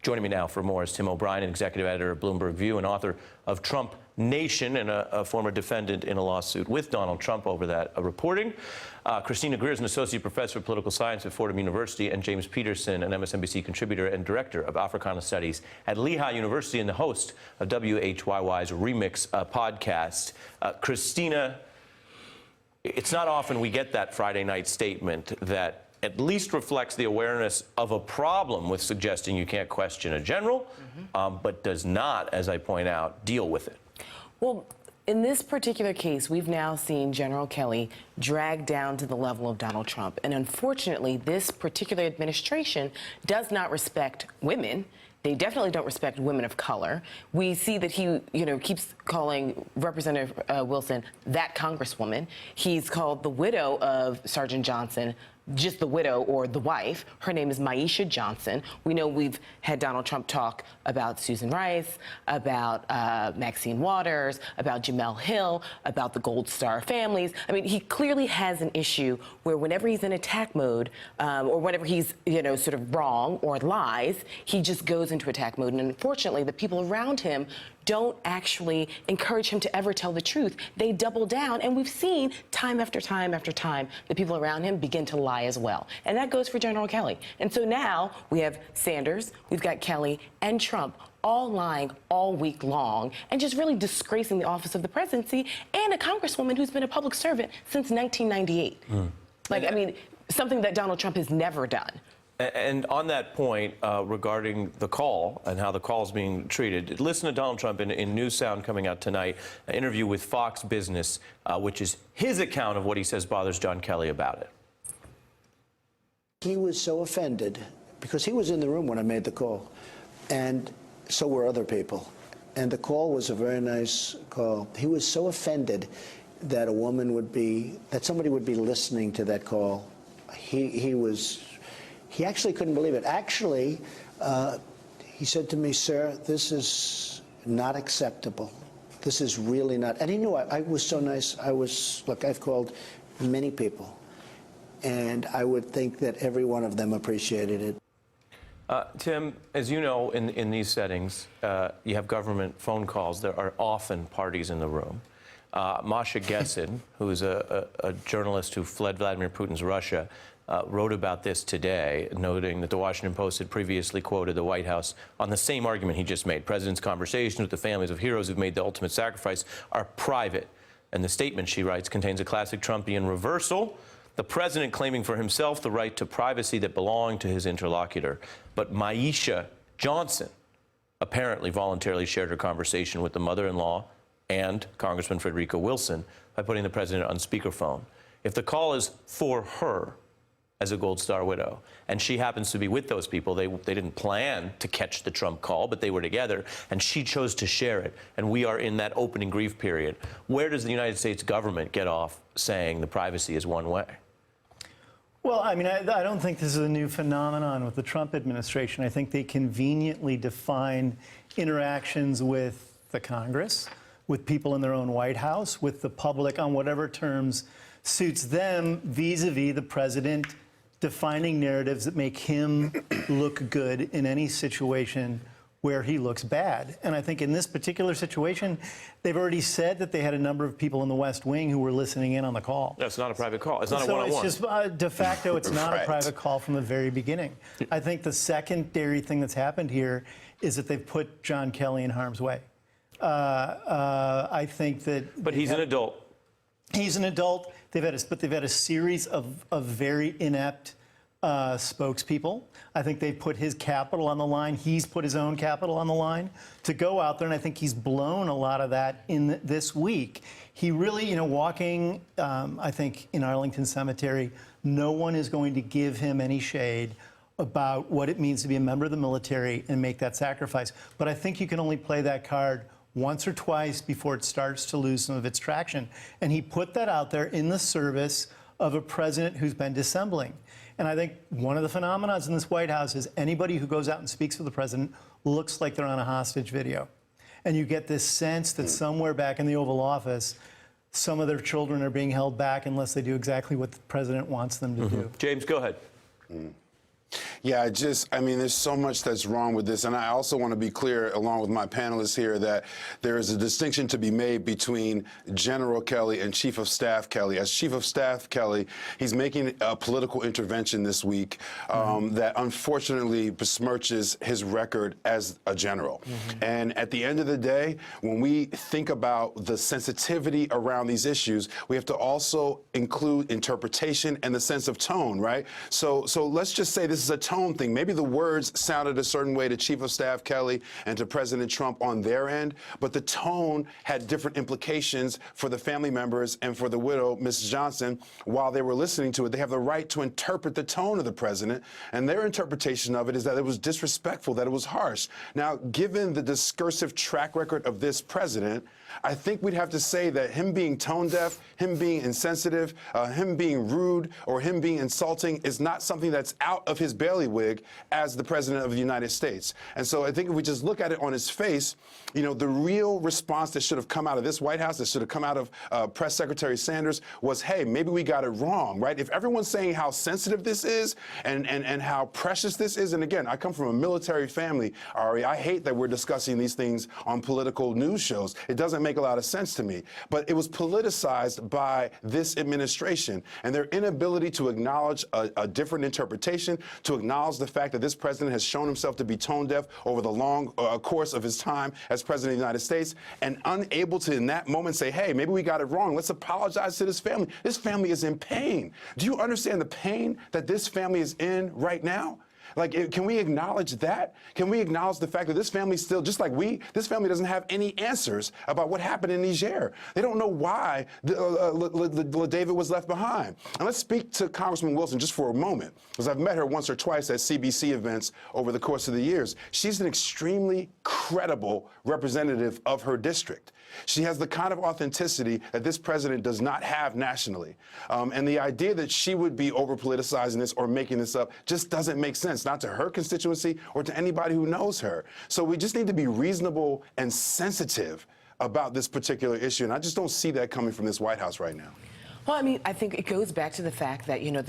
Joining me now for more is Tim O'Brien, executive editor of Bloomberg View and author of Trump Nation, and a former defendant in a lawsuit with Donald Trump over that reporting. Christina Greer is an associate professor of political science at Fordham University, and James Peterson, an MSNBC contributor and director of Africana Studies at Lehigh University and the host of WHYY's Remix podcast. Christina, it's not often we get that Friday night statement that at least reflects the awareness of a problem with suggesting you can't question a general, but does not, as I point out, deal with it. Well, in this particular case, we've now seen General Kelly dragged down to the level of Donald Trump. And unfortunately, this particular administration does not respect women. They definitely don't respect women of color. We see that he, keeps calling Representative Wilson that congresswoman. He's called the widow of Sergeant Johnson just the widow or the wife. Her name is Myeshia Johnson. We know we've had Donald Trump talk about Susan Rice, about Maxine Waters, about Jemele Hill, about the Gold Star families. I mean, he clearly has an issue where whenever he's in attack mode or whenever he's, sort of wrong or lies, he just goes into attack mode. And unfortunately, the people around him don't actually encourage him to ever tell the truth. They double down, and we've seen time after time after time the people around him begin to lie as well. And that goes for General Kelly. And so now we have Sanders, we've got Kelly, and Trump all lying all week long and just really disgracing the office of the presidency and a congresswoman who's been a public servant since 1998. I mean, something that Donald Trump has never done. And on that point, regarding the call and how the call is being treated, listen to Donald Trump in New Sound coming out tonight, an interview with Fox Business, which is his account of what he says bothers John Kelly about it. He was so offended because he was in the room when I made the call, and so were other people. And the call was a very nice call. He was so offended that somebody would be listening to that call. He actually couldn't believe it. Actually, he said to me, "Sir, this not acceptable. This is really not." And he knew I was so nice. Look, I've called many people, and I would think that every one of them appreciated it. Tim, as you know, in these settings, you have government phone calls. There are often parties in the room. Masha Gessen, who is a journalist who fled Vladimir Putin's Russia, wrote about this today, noting that the Washington Post had previously quoted the White House on the same argument he just made. President's conversations with the families of heroes who've made the ultimate sacrifice are private. And the statement, she writes, contains a classic Trumpian reversal, the president claiming for himself the right to privacy that belonged to his interlocutor. But Myeshia Johnson apparently voluntarily shared her conversation with the mother-in-law and Congressman Frederica Wilson by putting the president on speakerphone. If the call is for her as a Gold Star widow, and she happens to be with those people, they didn't plan to catch the Trump call, but they were together, and she chose to share it, and we are in that opening grief period. Where does the United States government get off saying the privacy is one way? Well, I mean, I don't think this is a new phenomenon with the Trump administration. I think they conveniently define interactions with the Congress, with people in their own White House, with the public on whatever terms suits them vis-a-vis the president, defining narratives that make him look good in any situation where he looks bad. And I think in this particular situation, they've already said that they had a number of people in the West Wing who were listening in on the call. That's not a private call. It's not a one-on-one. It's just de facto, it's not a private call from the very beginning. I think the secondary thing that's happened here is that they've put John Kelly in harm's way. I think that... But he's an adult. He's an adult. They've had a series of very inept spokespeople. I think they put his capital on the line. He's put his own capital on the line to go out there, and I think he's blown a lot of that in this week. He really, walking, I think, in Arlington Cemetery, no one is going to give him any shade about what it means to be a member of the military and make that sacrifice. But I think you can only play that card once or twice before it starts to lose some of its traction. And he put that out there in the service of a president who's been dissembling. And I think one of the phenomena in this White House is anybody who goes out and speaks with the president looks like they're on a hostage video. And you get this sense that somewhere back in the Oval Office, some of their children are being held back unless they do exactly what the president wants them to do. James, go ahead. Yeah, I mean, there's so much that's wrong with this. And I also want to be clear, along with my panelists here, that there is a distinction to be made between General Kelly and Chief of Staff Kelly. As Chief of Staff Kelly, he's making a political intervention this week that unfortunately besmirches his record as a general. And at the end of the day, when we think about the sensitivity around these issues, we have to also include interpretation and the sense of tone, right? So let's just say this is a tone thing. Maybe the words sounded a certain way to Chief of Staff Kelly and to President Trump on their end, but the tone had different implications for the family members and for the widow, Mrs. Johnson. While they were listening to it, they have the right to interpret the tone of the president, and their interpretation of it is that it was disrespectful, that it was harsh. Now, given the discursive track record of this president, I think we'd have to say that him being tone deaf, him being insensitive, him being rude, or him being insulting is not something that's out of his bailiwick as the president of the United States. And so I think if we just look at it on his face, you know, the real response that should have come out of this White House, that should have come out of Press Secretary Sanders was, hey, maybe we got it wrong, right? If everyone's saying how sensitive this is and how precious this is, and again, I come from a military family, Ari, I hate that we're discussing these things on political news shows. It doesn't make a lot of sense to me. But it was politicized by this administration, and their inability to acknowledge a different interpretation, to acknowledge the fact that this president has shown himself to be tone deaf over the long course of his time as president of the United States, and unable to in that moment say, hey, maybe we got it wrong. Let's apologize to this family. This family is in pain. Do you understand the pain that this family is in right now? Like, can we acknowledge that? Can we acknowledge the fact that this family still, just like this family doesn't have any answers about what happened in Niger? They don't know why David was left behind. And let's speak to Congressman Wilson just for a moment, because I've met her once or twice at CBC events over the course of the years. She's an extremely credible representative of her district. She has the kind of authenticity that this president does not have nationally. And the idea that she would be over-politicizing this or making this up just doesn't make sense, not to her constituency or to anybody who knows her. So we just need to be reasonable and sensitive about this particular issue. And I just don't see that coming from this White House right now. Well, I mean, I think it goes back to the fact that, you know,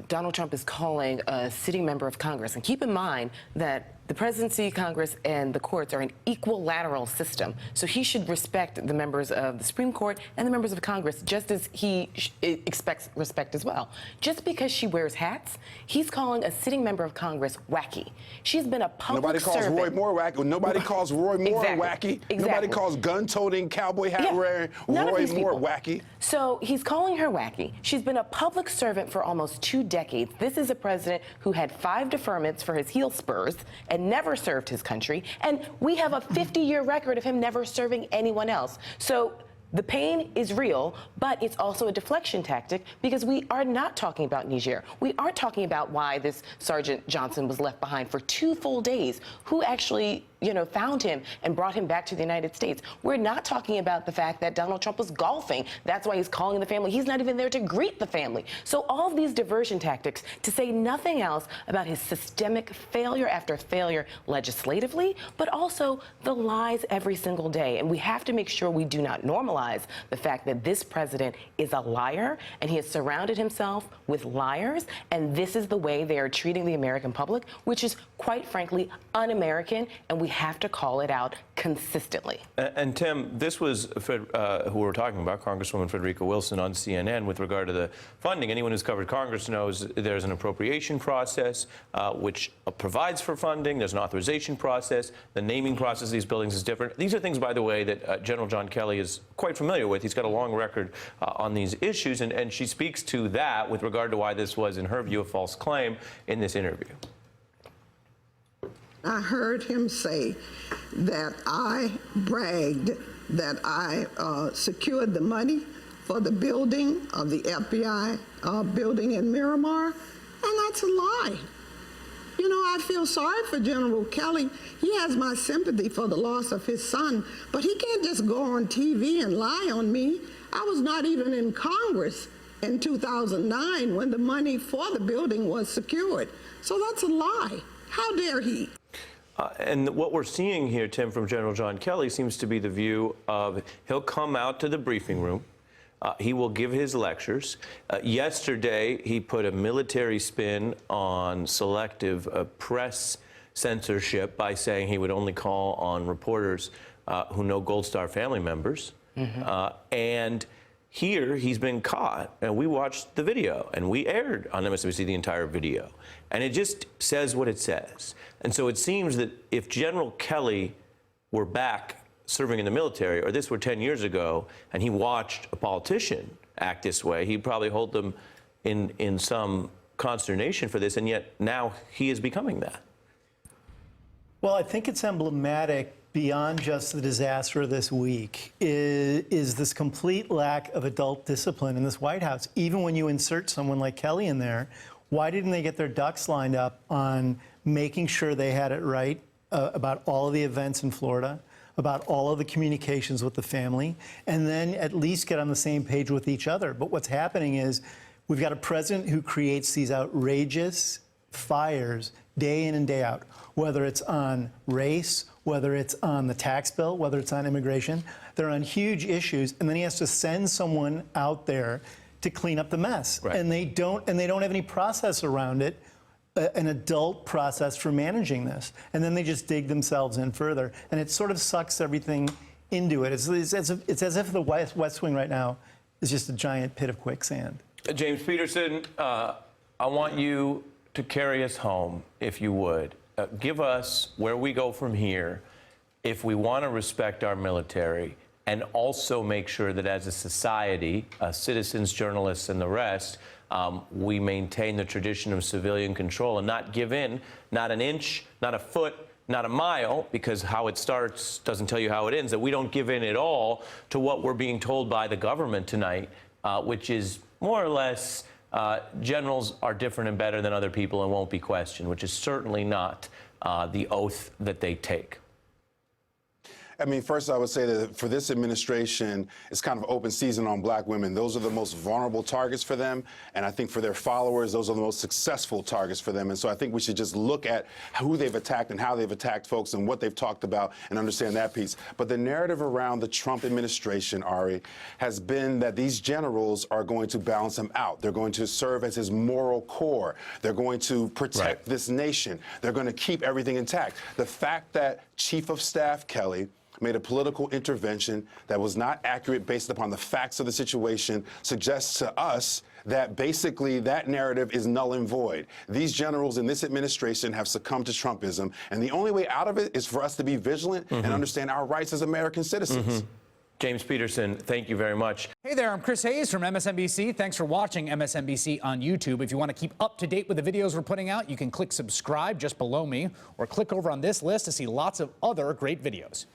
Donald Trump is calling a sitting member of Congress. And keep in mind that the presidency, Congress, and the courts are an equilateral system. So he should respect the members of the Supreme Court and the members of Congress just as he expects respect as well. Just because she wears hats, he's calling a sitting member of Congress wacky. She's been a public servant. Nobody calls Roy Moore wacky. Nobody calls Roy Moore wacky. Exactly. Nobody calls gun-toting, cowboy hat-wearing Roy Moore wacky. So he's calling her wacky. She's been a public servant for almost 2 decades. This is a president who had 5 deferments for his heel spurs and never served his country. And we have a 50-year record of him never serving anyone else. So the pain is real, but it's also a deflection tactic because we are not talking about Niger. We aren't talking about why this Sergeant Johnson was left behind for 2 full days. Who actually, you know, found him and brought him back to the United States? We're not talking about the fact that Donald Trump was golfing. That's why he's calling the family. He's not even there to greet the family. So all of these diversion tactics, to say nothing else about his systemic failure after failure legislatively, but also the lies every single day. And we have to make sure we do not normalize the fact that this president is a liar and he has surrounded himself with liars. And this is the way they are treating the American public, which is quite frankly un-American. And we have to call it out consistently. And Tim, this was who we're talking about, Congresswoman Frederica Wilson on CNN with regard to the funding. Anyone who's covered Congress knows there's an appropriation process which provides for funding. There's an authorization process. The naming process of these buildings is different. These are things, by the way, that General John Kelly is quite familiar with. He's got a long record on these issues, and she speaks to that with regard to why this was, in her view, a false claim in this interview. I heard him say that I bragged that I secured the money for the building of the FBI building in Miramar, and that's a lie. You know, I feel sorry for General Kelly. He has my sympathy for the loss of his son, but he can't just go on TV and lie on me. I was not even in Congress in 2009 when the money for the building was secured. So that's a lie. How dare he? And what we're seeing here, Tim, from General John Kelly seems to be the view of he'll come out to the briefing room, He will give his lectures. Yesterday, he put a military spin on selective press censorship by saying he would only call on reporters who know Gold Star family members. And here he's been caught, and we watched the video, and we aired on MSNBC the entire video. And it just says what it says. And so it seems that if General Kelly were back serving in the military, or this were 10 years ago, and he watched a politician act this way, he'd probably hold them in some consternation for this, and yet now he is becoming that. Well, I think it's emblematic beyond just the disaster of this week is this complete lack of adult discipline in this White House. Even when you insert someone like Kelly in there, why didn't they get their ducks lined up on making sure they had it right about all of the events in Florida, about all of the communications with the family, and then at least get on the same page with each other? But what's happening is we've got a president who creates these outrageous fires day in and day out, whether it's on race, whether it's on the tax bill, whether it's on immigration. They're on huge issues, and then he has to send someone out there to clean up the mess. Right. And they don't have any process around it, an adult process for managing this. And then they just dig themselves in further, and it sort of sucks everything into it. It's as if the West Wing right now is just a giant pit of quicksand. James Peterson, I want you to carry us home, if you would. Give us where we go from here if we want to respect our military and also make sure that as a society, citizens, journalists, and the rest, we maintain the tradition of civilian control and not give in, not an inch, not a foot, not a mile, because how it starts doesn't tell you how it ends, that we don't give in at all to what we're being told by the government tonight, which is more or less generals are different and better than other people and won't be questioned, which is certainly not the oath that they take. I mean, first I would say that for this administration, it's kind of open season on black women. Those are the most vulnerable targets for them. And I think for their followers, those are the most successful targets for them. And so I think we should just look at who they've attacked and how they've attacked folks and what they've talked about and understand that piece. But the narrative around the Trump administration, Ari, has been that these generals are going to balance him out. They're going to serve as his moral core. They're going to protect this nation. They're going to keep everything intact. The fact that Chief of Staff Kelly made a political intervention that was not accurate based upon the facts of the situation suggests to us that basically that narrative is null and void. These generals in this administration have succumbed to Trumpism, and the only way out of it is for us to be vigilant and understand our rights as American citizens. James Peterson, thank you very much. Hey there, I'm Chris Hayes from MSNBC. Thanks for watching MSNBC on YouTube. If you want to keep up to date with the videos we're putting out, you can click subscribe just below me, or click over on this list to see lots of other great videos.